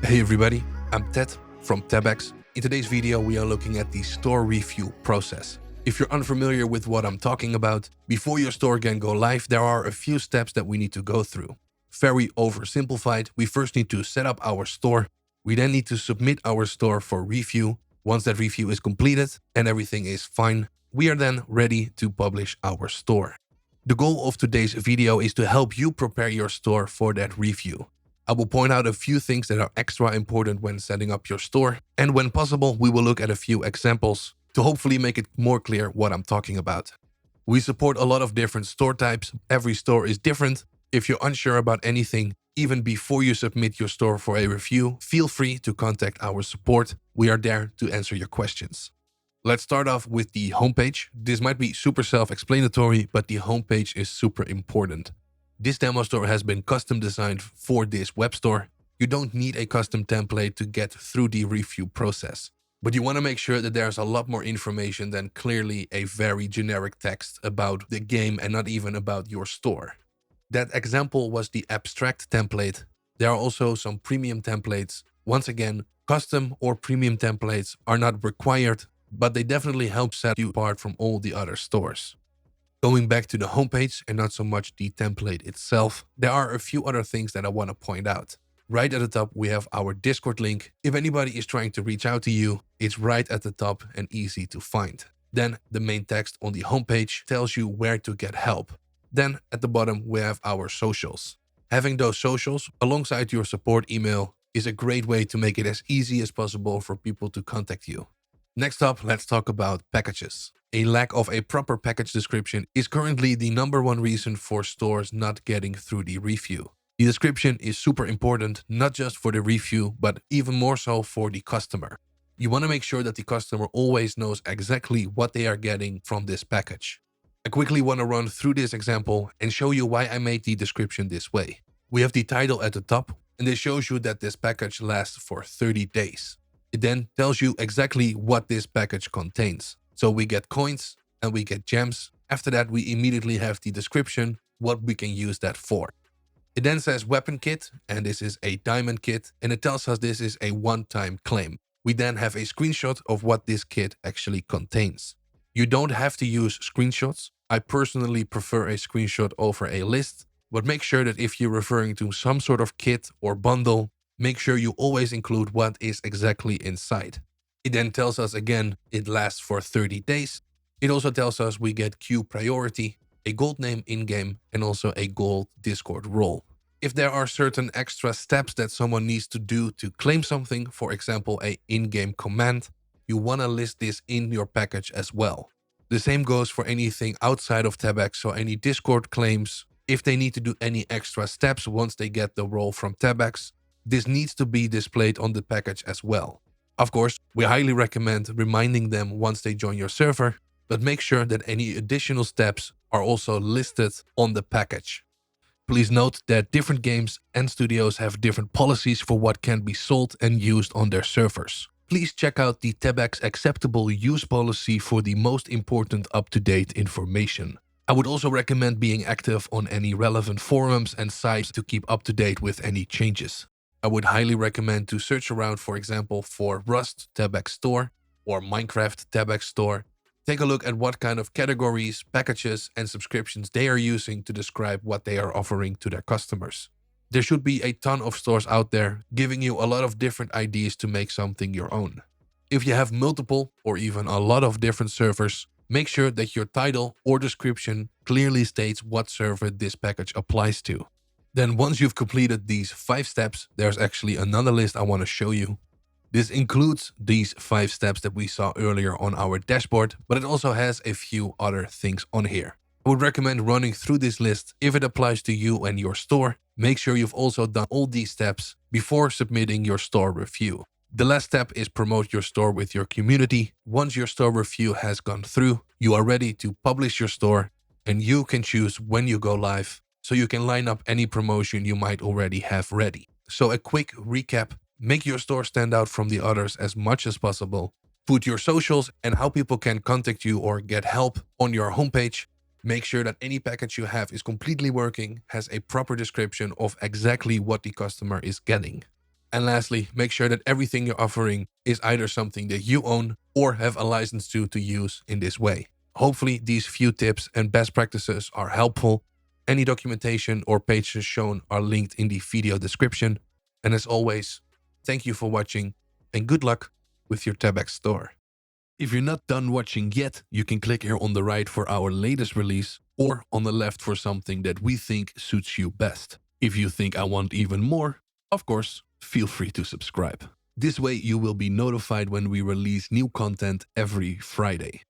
Hey everybody, I'm Ted from Tebex. In today's video, we are looking at the store review process. If you're unfamiliar with what I'm talking about, before your store can go live, there are a few steps that we need to go through. Very oversimplified, we first need to set up our store. We then need to submit our store for review. Once that review is completed and everything is fine, we are then ready to publish our store. The goal of today's video is to help you prepare your store for that review. I will point out a few things that are extra important when setting up your store, and when possible, we will look at a few examples to hopefully make it more clear what I'm talking about. We support a lot of different store types. Every store is different. If you're unsure about anything, even before you submit your store for a review, feel free to contact our support. We are there to answer your questions. Let's start off with the homepage. This might be super self-explanatory, but the homepage is super important. This demo store has been custom designed for this web store. You don't need a custom template to get through the review process. But you want to make sure that there's a lot more information than clearly a very generic text about the game and not even about your store. That example was the abstract template. There are also some premium templates. Once again, custom or premium templates are not required, but they definitely help set you apart from all the other stores. Going back to the homepage and not so much the template itself, there are a few other things that I want to point out. Right at the top, we have our Discord link. If anybody is trying to reach out to you, it's right at the top and easy to find. Then the main text on the homepage tells you where to get help. Then at the bottom, we have our socials. Having those socials alongside your support email is a great way to make it as easy as possible for people to contact you. Next up, let's talk about packages. A lack of a proper package description is currently the #1 reason for stores not getting through the review. The description is super important, not just for the review, but even more so for the customer. You want to make sure that the customer always knows exactly what they are getting from this package. I quickly want to run through this example and show you why I made the description this way. We have the title at the top, and this shows you that this package lasts for 30 days. It then tells you exactly what this package contains. So we get coins and we get gems. After that, we immediately have the description, what we can use that for. It then says weapon kit, and this is a diamond kit, and it tells us this is a one-time claim. We then have a screenshot of what this kit actually contains. You don't have to use screenshots. I personally prefer a screenshot over a list, but make sure that if you're referring to some sort of kit or bundle, make sure you always include what is exactly inside. It then tells us again, it lasts for 30 days. It also tells us we get queue priority, a gold name in-game, and also a gold Discord role. If there are certain extra steps that someone needs to do to claim something, for example, a in-game command, you want to list this in your package as well. The same goes for anything outside of Tebex, so any Discord claims. If they need to do any extra steps once they get the role from Tebex, this needs to be displayed on the package as well. Of course, we highly recommend reminding them once they join your server, but make sure that any additional steps are also listed on the package. Please note that different games and studios have different policies for what can be sold and used on their servers. Please check out the Tebex acceptable use policy for the most important up-to-date information. I would also recommend being active on any relevant forums and sites to keep up to date with any changes. I would highly recommend to search around, for example, for Rust Tebex Store or Minecraft Tebex Store. Take a look at what kind of categories, packages, and subscriptions they are using to describe what they are offering to their customers. There should be a ton of stores out there giving you a lot of different ideas to make something your own. If you have multiple or even a lot of different servers, make sure that your title or description clearly states what server this package applies to. Then once you've completed these 5 steps, there's actually another list I want to show you. This includes these 5 steps that we saw earlier on our dashboard, but it also has a few other things on here. I would recommend running through this list if it applies to you and your store. Make sure you've also done all these steps before submitting your store review. The last step is promote your store with your community. Once your store review has gone through, you are ready to publish your store, and you can choose when you go live, so you can line up any promotion you might already have ready. So a quick recap, make your store stand out from the others as much as possible. Put your socials and how people can contact you or get help on your homepage. Make sure that any package you have is completely working, has a proper description of exactly what the customer is getting. And lastly, make sure that everything you're offering is either something that you own or have a license to use in this way. Hopefully, these few tips and best practices are helpful. Any documentation or pages shown are linked in the video description. And as always, thank you for watching and good luck with your Tebex store. If you're not done watching yet, you can click here on the right for our latest release or on the left for something that we think suits you best. If you think I want even more, of course, feel free to subscribe. This way you will be notified when we release new content every Friday.